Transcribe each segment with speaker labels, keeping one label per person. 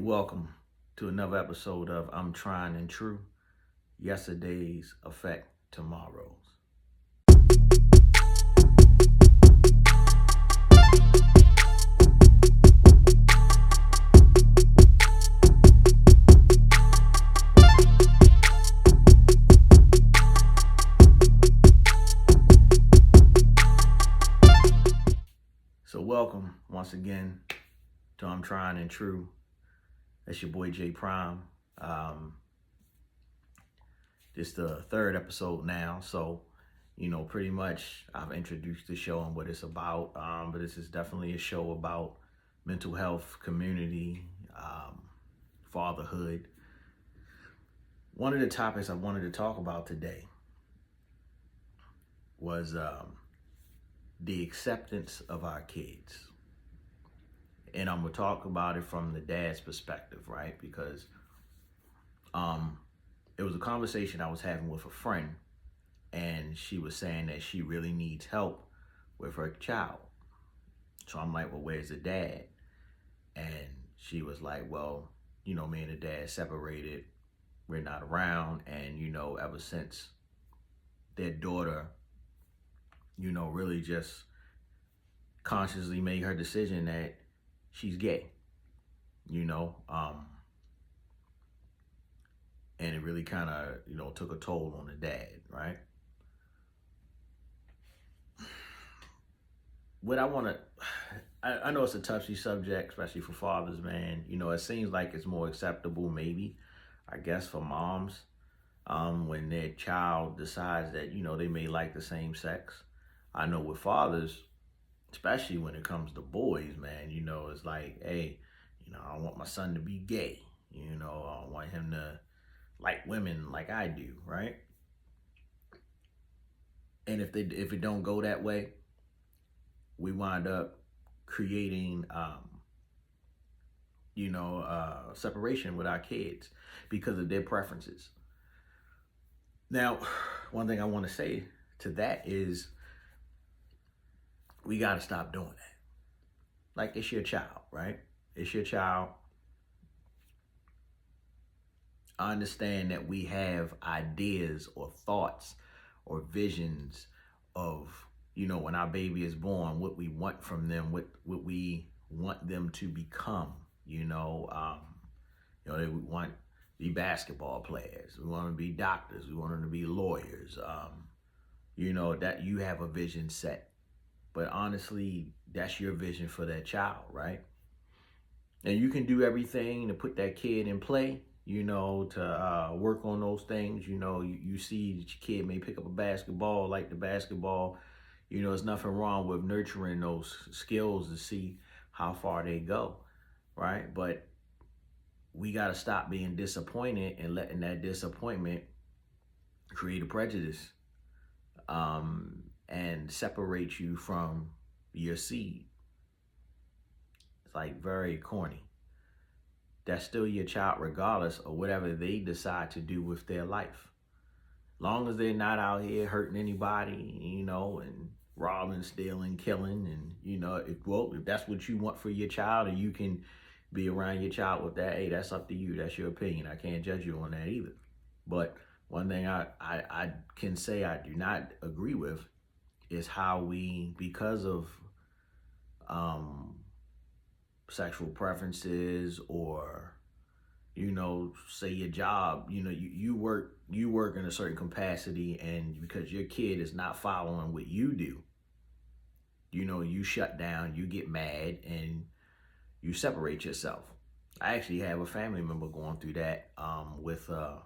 Speaker 1: welcome to another episode of I'm Trying and True. Yesterday's affect tomorrow's. So welcome once again to I'm Trying and True. That's your boy J Prime. This is the third episode now, so pretty much I've introduced the show and what it's about. But this is definitely a show about mental health, community, fatherhood. One of the topics I wanted to talk about today was the acceptance of our kids. And I'm gonna talk about it from the dad's perspective, right? Because it was a conversation I was having with a friend, and she was saying that she really needs help with her child. So I'm like, well, where's the dad? And she was like, well, me and the dad separated. We're not around. And, ever since their daughter, really just consciously made her decision that she's gay, and it really kind of, took a toll on the dad, right? What I know it's a touchy subject, especially for fathers, man. It seems like it's more acceptable, maybe, I guess, for moms, when their child decides that, they may like the same sex. I know with fathers, especially when it comes to boys, man, it's like, hey, I want my son to be gay. I want him to like women like I do, right? And if it don't go that way, we wind up creating separation with our kids because of their preferences. Now, one thing I want to say to that is we got to stop doing that. Like, it's your child, right? It's your child. I understand that we have ideas or thoughts or visions of, when our baby is born, what we want from them, what we want them to become. They want to be basketball players. We want them to be doctors. We want them to be lawyers. That you have a vision set. But honestly, that's your vision for that child, right? And you can do everything to put that kid in play, to work on those things. You see that your kid may pick up a basketball, like the basketball. There's nothing wrong with nurturing those skills to see how far they go, right? But we got to stop being disappointed and letting that disappointment create a prejudice and separate you from your seed. It's like very corny. That's still your child regardless of whatever they decide to do with their life. Long as they're not out here hurting anybody, and robbing, stealing, killing, and, if that's what you want for your child, and you can be around your child with that, hey, that's up to you. That's your opinion. I can't judge you on that either. But one thing I can say I do not agree with is how we, because of sexual preferences or, say your job, you work in a certain capacity, and because your kid is not following what you do, you shut down, you get mad, and you separate yourself. I actually have a family member going through that with my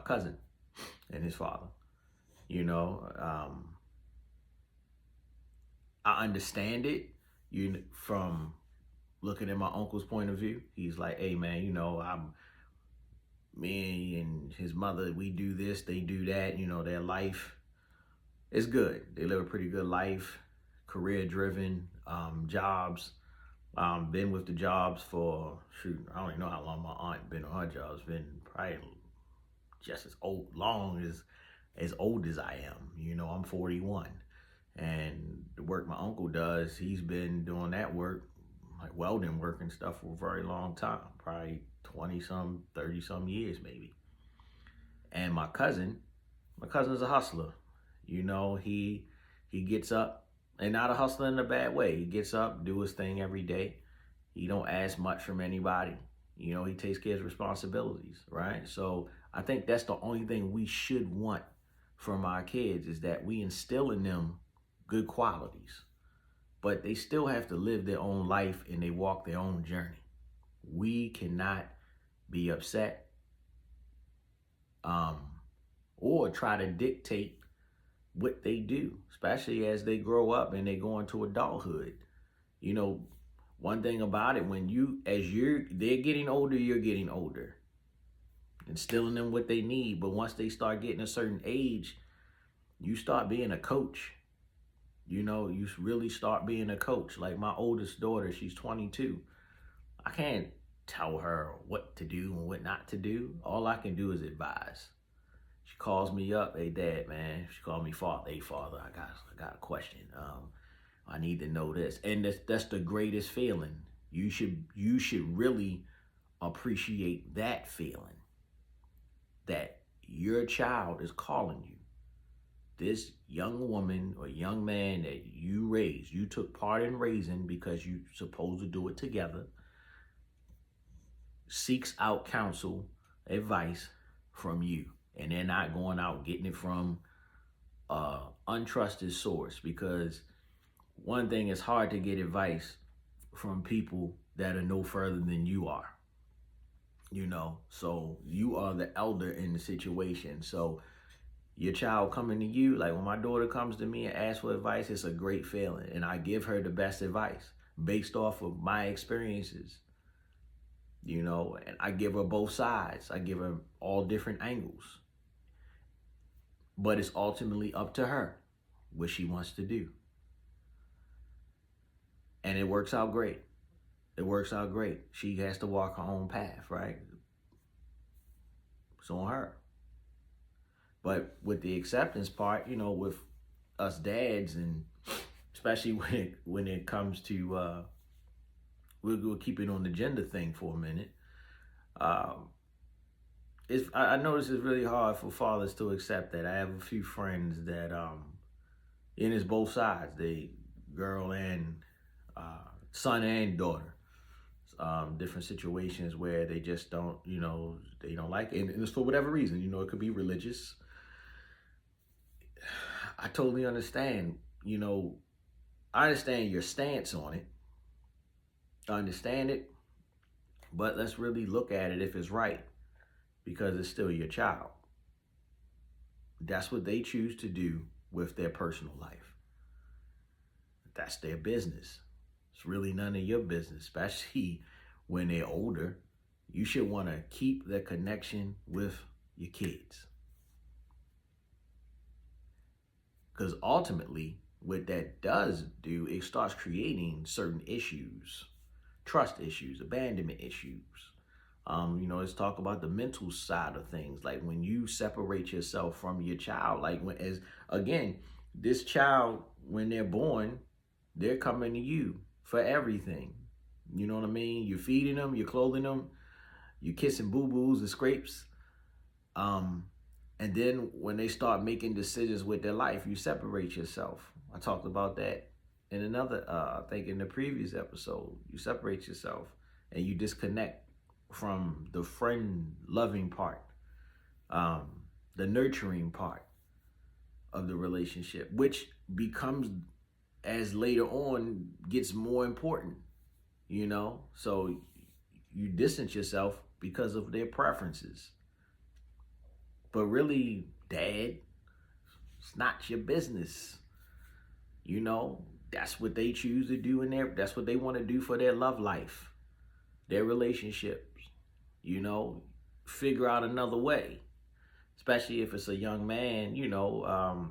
Speaker 1: cousin and his father. I understand it. From looking at my uncle's point of view, he's like, hey man, me and his mother, we do this, they do that. Their life is good. They live a pretty good life, career driven, jobs. Been with the jobs for, I don't even know how long my aunt been on her jobs. Been probably just as old as I am. I'm 41. And the work my uncle does, he's been doing that work, like welding work and stuff for a very long time, probably 20 some, 30 some years maybe. And my cousin's a hustler. You know, he gets up, and not a hustler in a bad way. He gets up, do his thing every day. He don't ask much from anybody. You know, he takes care of his responsibilities, right? So I think that's the only thing we should want from our kids, is that we instill in them good qualities. But they still have to live their own life and they walk their own journey. We cannot be upset or try to dictate what they do, especially as they grow up and they go into adulthood. You know, one thing about it, they're getting older, you're getting older, instilling them what they need. But once they start getting a certain age, you start being a coach. You know, you really start being a coach. Like my oldest daughter, she's 22. I can't tell her what to do and what not to do. All I can do is advise. She calls me up, "Hey, Dad, man." She called me father. "Hey, Father, I got a question. I need to know this." And that's the greatest feeling. You should really appreciate that feeling, that your child is calling you. This young woman or young man that you raised, you took part in raising because you're supposed to do it together, seeks out counsel, advice from you. And they're not going out getting it from untrusted source, because one thing, is hard to get advice from people that are no further than you are. You know, so you are the elder in the situation. So your child coming to you, like when my daughter comes to me and asks for advice, it's a great feeling. And I give her the best advice based off of my experiences. You know, and I give her both sides. I give her all different angles. But it's ultimately up to her what she wants to do. And it works out great. It works out great. She has to walk her own path, right? It's on her. But with the acceptance part, you know, with us dads, and especially when it comes to, we'll keep it on the gender thing for a minute. I notice it's really hard for fathers to accept that. I have a few friends that, and it's both sides, they girl and son and daughter. Different situations where they just don't, you know, they don't like it. And it's for whatever reason, you know, it could be religious. I totally understand, you know, I understand your stance on it. I understand it, but let's really look at it if it's right, because it's still your child. That's what they choose to do with their personal life. That's their business. It's really none of your business, especially when they're older. You should want to keep the connection with your kids. Because ultimately, what that does do, it starts creating certain issues, trust issues, abandonment issues. You know, let's talk about the mental side of things. Like when you separate yourself from your child, like again, this child, when they're born, they're coming to you for everything. You know what I mean? You're feeding them, you're clothing them, you're kissing boo-boos and scrapes. And then when they start making decisions with their life, you separate yourself. I talked about that in another, I think in the previous episode. You separate yourself and you disconnect from the friend-loving part, the nurturing part of the relationship, which becomes, as later on, gets more important, you know? So you distance yourself because of their preferences. But really, Dad, it's not your business. You know, that's what they choose to do that's what they want to do for their love life, their relationships. You know, figure out another way, especially if it's a young man, you know,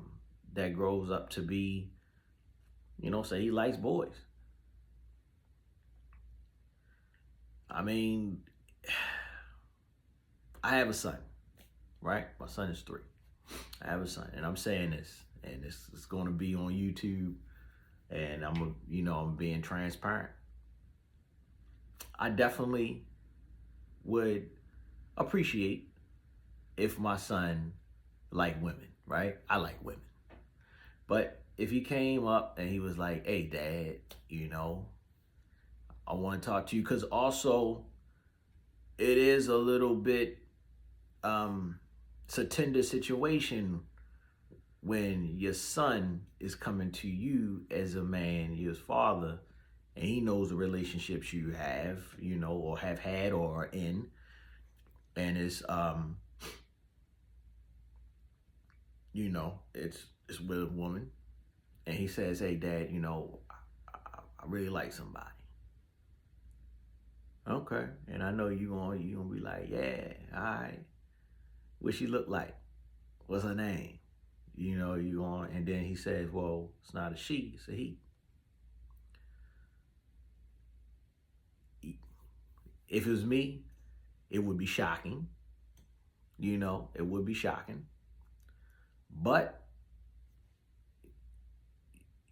Speaker 1: that grows up to be, you know, say he likes boys. I mean, I have a son, right? My son is 3. I have a son, and I'm saying this, and it's going to be on YouTube, and I'm being transparent. I definitely would appreciate if my son liked women, right? I like women. But if he came up and he was like, hey, Dad, I want to talk to you, because also it is a little bit, it's a tender situation when your son is coming to you as a man, your father, and he knows the relationships you have, or have had or are in, and it's with a woman, and he says, hey, Dad, I really like somebody. Okay, and I know you gonna be like, yeah, all right. What she look like? What's her name? And then he says, well, it's not a she, it's a he. If it was me, it would be shocking. It would be shocking. But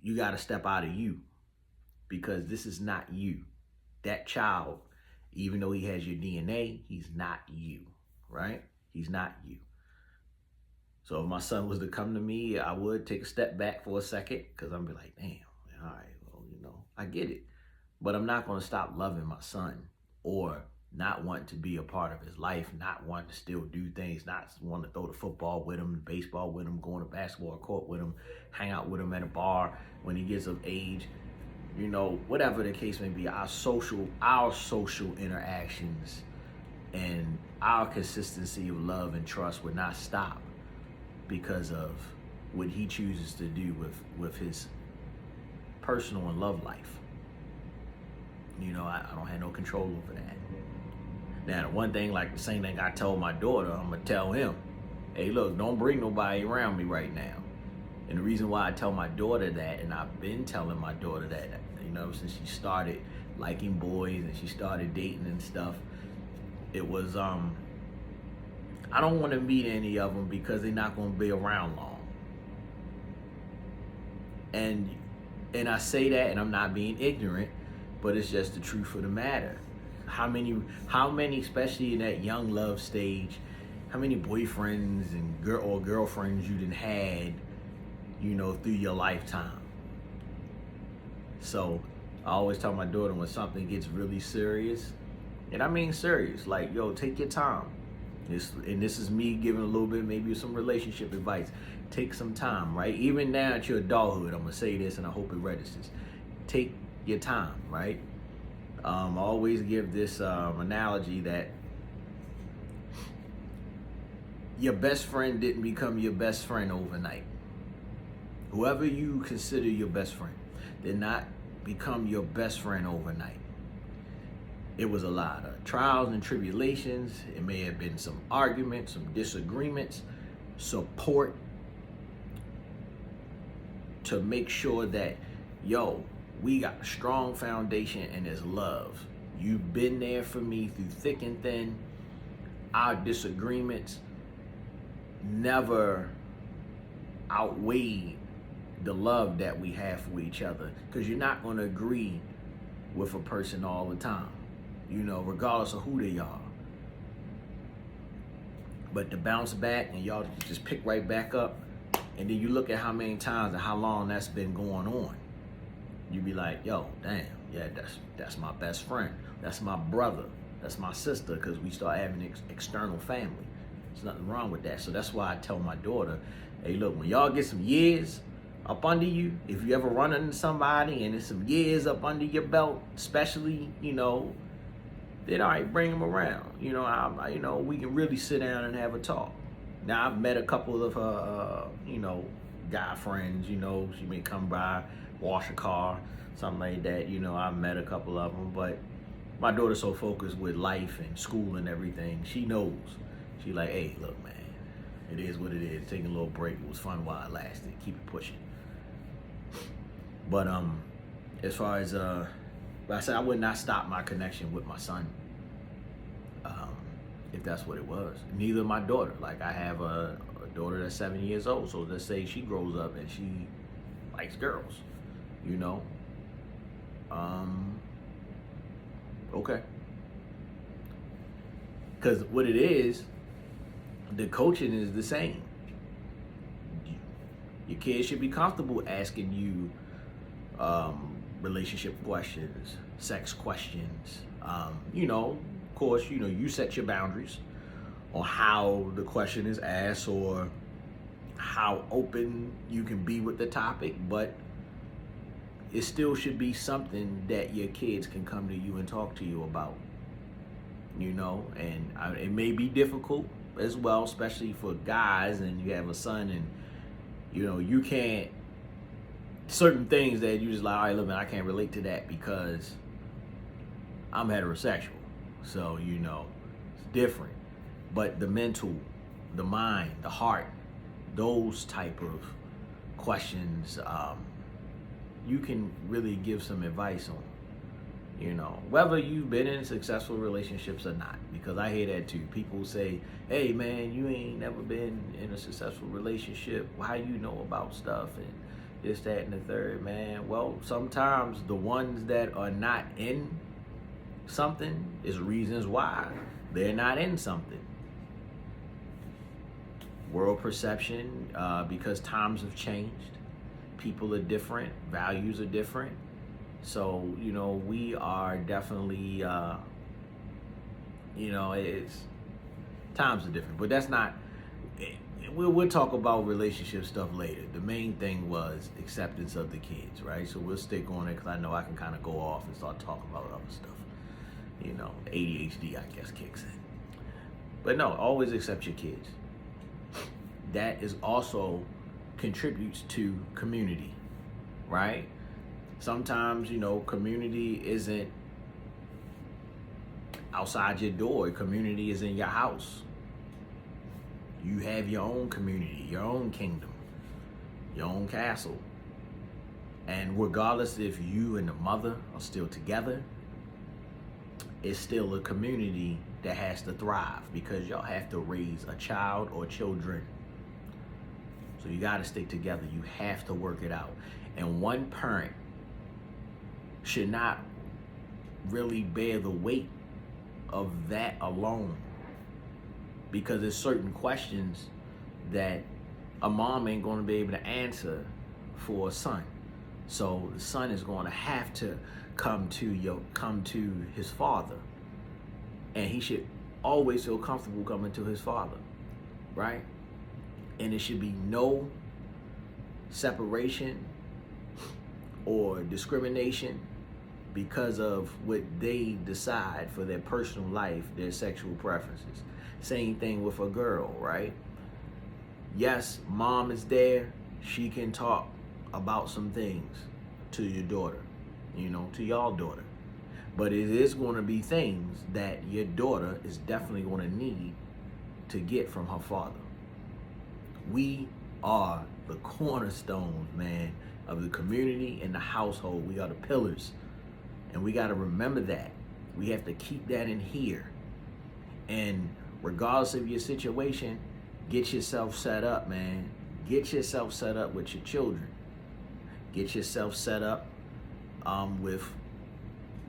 Speaker 1: you got to step out of you, because this is not you. That child, even though he has your DNA, he's not you, right? He's not you. So if my son was to come to me, I would take a step back for a second, because I'm be like, damn, all right, well, I get it. But I'm not going to stop loving my son, or not wanting to be a part of his life, not wanting to still do things, not wanting to throw the football with him, the baseball with him, going to basketball court with him, hang out with him at a bar when he gets of age. Whatever the case may be, our social interactions and our consistency of love and trust would not stop because of what he chooses to do with his personal and love life. I don't have no control over that. Now, the one thing, like the same thing I told my daughter, I'm going to tell him, hey, look, don't bring nobody around me right now. And the reason why I tell my daughter that, and I've been telling my daughter that, since she started liking boys and she started dating and stuff, it was, I don't want to meet any of them because they're not going to be around long. And I say that, and I'm not being ignorant, but it's just the truth of the matter. How many, especially in that young love stage, how many boyfriends and girlfriends you done had, through your lifetime? So I always tell my daughter, when something gets really serious, and I mean serious, like, yo, take your time. This is me giving a little bit, maybe some relationship advice. Take some time, right? Even now at your adulthood, I'm gonna say this, and I hope it registers. Take your time, right? I always give this analogy that your best friend didn't become your best friend overnight. Whoever you consider your best friend did not become your best friend overnight. It was a lot of trials and tribulations. It may have been some arguments, some disagreements, support to make sure that, we got a strong foundation, and there's love. You've been there for me through thick and thin. Our disagreements never outweighed the love that we have for each other, because you're not going to agree with a person all the time, regardless of who they are. But to bounce back and y'all just pick right back up, and then you look at how many times and how long that's been going on, you be like, yo, damn, yeah, that's my best friend. That's my brother. That's my sister, because we start having external family. There's nothing wrong with that. So that's why I tell my daughter, hey, look, when y'all get some years up under you, if you ever run into somebody and there's some years up under your belt, especially, then all right, bring them around. We can really sit down and have a talk. Now, I've met a couple of her, guy friends, she may come by, wash a car, something like that. I've met a couple of them, but my daughter's so focused with life and school and everything, she knows. She like, hey, look, man, it is what it is. Taking a little break. It was fun while it lasted. Keep it pushing. But as far as like I said, I would not stop my connection with my son, if that's what it was. Neither my daughter. Like, I have a daughter that's 7 years old, so let's say she grows up and she likes girls, Okay. Because what it is, the coaching is the same. Your kids should be comfortable asking you relationship questions, sex questions. Of course, you set your boundaries on how the question is asked or how open you can be with the topic, but it still should be something that your kids can come to you and talk to you about. And it may be difficult as well, especially for guys, and you have a son, and you can't, certain things that you just like, all right, look, man, I can't relate to that because I'm heterosexual. So, it's different. But the mental, the mind, the heart, those type of questions, you can really give some advice on. Whether you've been in successful relationships or not, because I hear that too. People say, hey man, you ain't never been in a successful relationship. How you know about stuff and this, that, and the third, man? Well, sometimes the ones that are not in something is reasons why they're not in something. World perception, because times have changed. People are different, values are different. So, we are definitely, it's times are different, but that's not, we'll talk about relationship stuff later. The main thing was acceptance of the kids, right? So we'll stick on it because I know I can kind of go off and start talking about other stuff. ADHD, I guess, kicks in. But no, always accept your kids. That is also contributes to community, right? Sometimes, community isn't outside your door. Community is in your house. You have your own community, your own kingdom, your own castle. And regardless if you and the mother are still together, it's still a community that has to thrive because y'all have to raise a child or children. So you got to stick together. You have to work it out. And one parent should not really bear the weight of that alone, because there's certain questions that a mom ain't going to be able to answer for a son. So the son is going to have to come to his father, and he should always feel comfortable coming to his father, right? And there should be no separation or discrimination because of what they decide for their personal life, their sexual preferences. Same thing with a girl, right? Yes, mom is there. She can talk about some things to your daughter, to y'all daughter. But it is going to be things that your daughter is definitely going to need to get from her father. We are the cornerstones, man, of the community and the household. We are the pillars. And we got to remember that. We have to keep that in here. And regardless of your situation, get yourself set up, man. Get yourself set up with your children. Get yourself set up with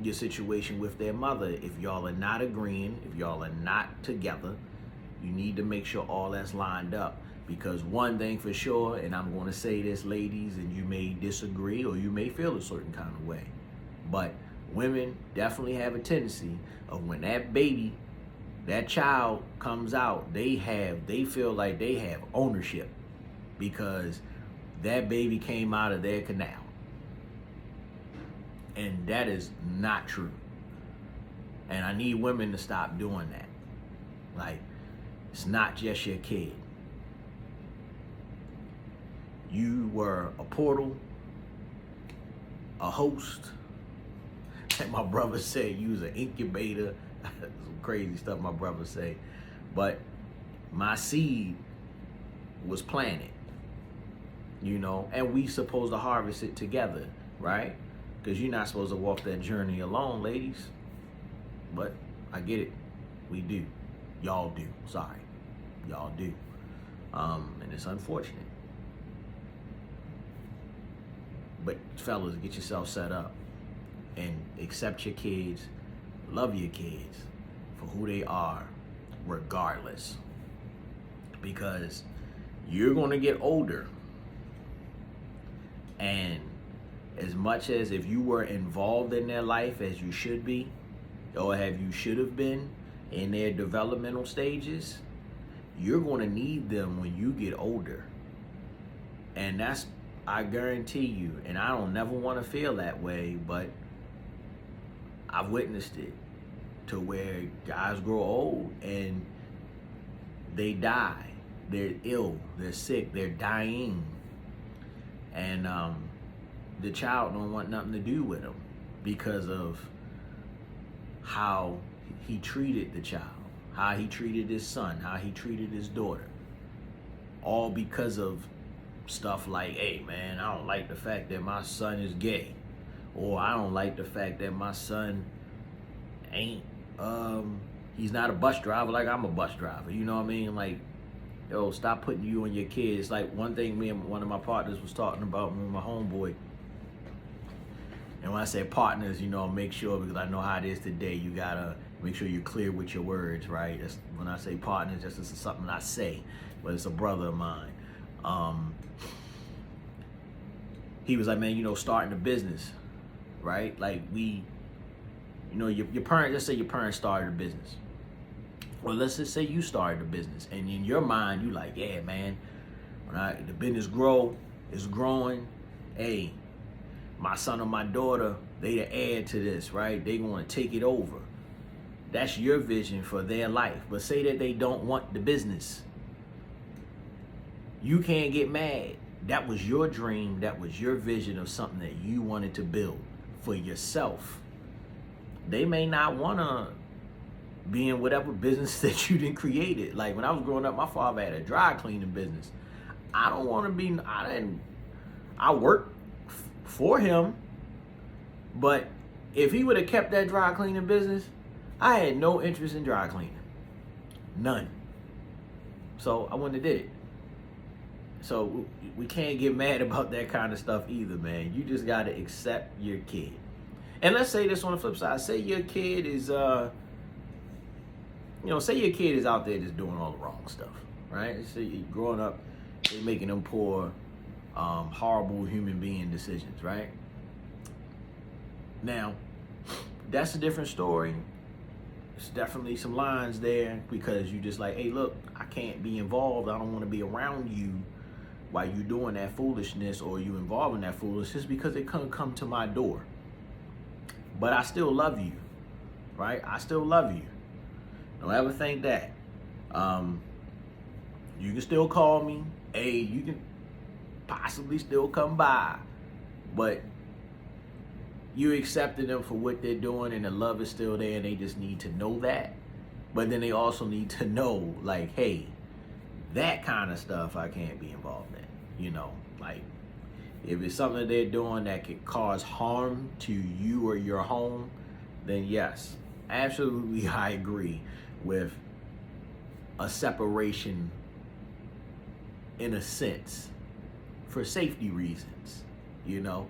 Speaker 1: your situation with their mother. If y'all are not agreeing, if y'all are not together, you need to make sure all that's lined up. Because one thing for sure, and I'm going to say this, ladies, and you may disagree or you may feel a certain kind of way, but women definitely have a tendency of when that baby, that child comes out, they feel like they have ownership because that baby came out of their canal. And that is not true. And I need women to stop doing that. Like, it's not just your kid. You were a portal, a host. And my brother said you was an incubator. Some crazy stuff my brother say. But my seed was planted, and we supposed to harvest it together, right? Because you're not supposed to walk that journey alone, ladies. But I get it. We do. Y'all do. Sorry. Y'all do. And it's unfortunate. But fellas, get yourself set up and accept your kids, love your kids for who they are, regardless, because you're going to get older, and as much as if you were involved in their life as you should be, or have you should have been in their developmental stages, you're going to need them when you get older. And that's, I guarantee you, and I don't never want to feel that way, but I've witnessed it, to where guys grow old and they die. They're ill, they're sick, they're dying. And the child don't want nothing to do with them because of how he treated the child, how he treated his son, how he treated his daughter. All because of stuff like, hey man, I don't like the fact that my son is gay. Or I don't like the fact that my son ain't, he's not a bus driver like I'm a bus driver. You know what I mean? Like, yo, stop putting you and your kids. Like, one thing me and one of my partners was talking about with my homeboy. And when I say partners, you know, make sure, because I know how it is today, you gotta make sure you're clear with your words, right? That's, when I say partners, that's just something I say, but it's a brother of mine. He was like, man, you know, starting a business, right? Like, we, you know, your parents, let's say your parents started a business. Well, let's just say you started a business, and in your mind, you like, yeah, man, when the business is growing, hey, my son or my daughter, they the heir to this, right? They want to take it over. That's your vision for their life. But say that they don't want the business. You can't get mad. That was your dream. That was your vision of something that you wanted to build for yourself. They may not want to be in whatever business that you didn't create it. Like, when I was growing up, my father had a dry cleaning business. I don't want to be, I worked for him, but if he would have kept that dry cleaning business, I had no interest in dry cleaning. None. So I wouldn't have did it. So we can't get mad about that kind of stuff either, man. You just got to accept your kid. And let's say this on the flip side. Say your kid is, say your kid is out there just doing all the wrong stuff, right? So you're growing up, they're making them poor, horrible human being decisions, right? Now, that's a different story. There's definitely some lines there, because you just like, hey, look, I can't be involved. I don't want to be around you while you doing that foolishness, or you involved in that foolishness, because it couldn't come to my door. But I still love you, right? I still love you. Don't ever think that. You can still call me. Hey, you can possibly still come by, but you accepted them for what they're doing, and the love is still there, and they just need to know that. But then they also need to know, like, hey, that kind of stuff I can't be involved in. You know, like, if it's something that they're doing that could cause harm to you or your home, then yes, absolutely, I agree with a separation in a sense, for safety reasons, you know.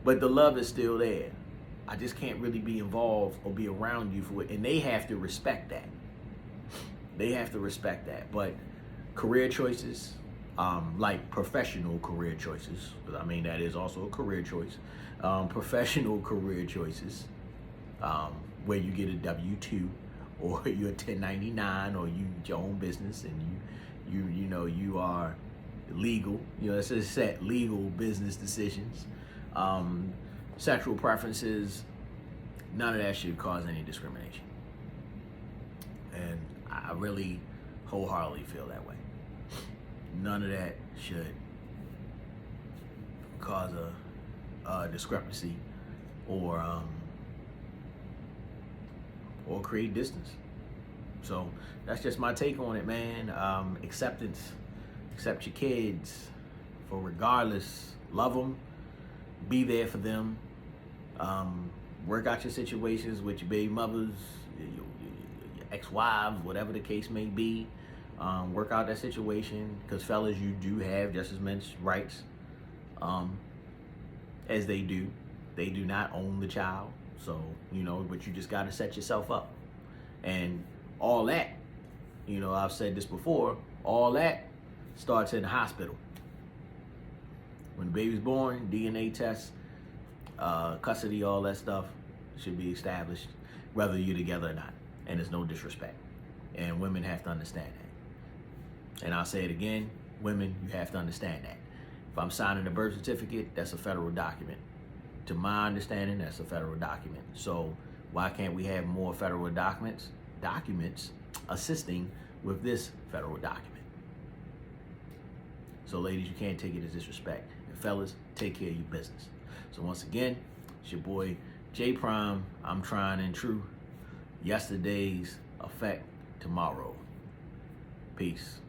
Speaker 1: But the love is still there. I just can't really be involved or be around you for it. And they have to respect that. They have to respect that. But career choices, like professional career choices, because I mean, that is also a career choice. Professional career choices, where you get a W-2, or you're a 1099, or you your own business, and you are legal. You know, it's a set legal business decisions. Sexual preferences, none of that should cause any discrimination. And I really wholeheartedly feel that way. None of that should cause a discrepancy or create distance. So that's just my take on it, man. Acceptance. Accept your kids for regardless. Love them. Be there for them. Work out your situations with your baby mothers, your ex-wives, whatever the case may be. Work out that situation, because fellas, you do have just as much rights as they do. They do not own the child, so but you just got to set yourself up, and all that You know, I've said this before, all that starts in the hospital. When the baby's born, DNA tests, custody, all that stuff should be established, whether you're together or not. And there's no disrespect. And women have to understand that. And I'll say it again, women, you have to understand that. If I'm signing a birth certificate, that's a federal document. To my understanding, that's a federal document. So why can't we have more federal documents assisting with this federal document? So ladies, you can't take it as disrespect. And fellas, take care of your business. So once again, it's your boy J Prime. I'm trying and true. Yesterday's affect tomorrow. Peace.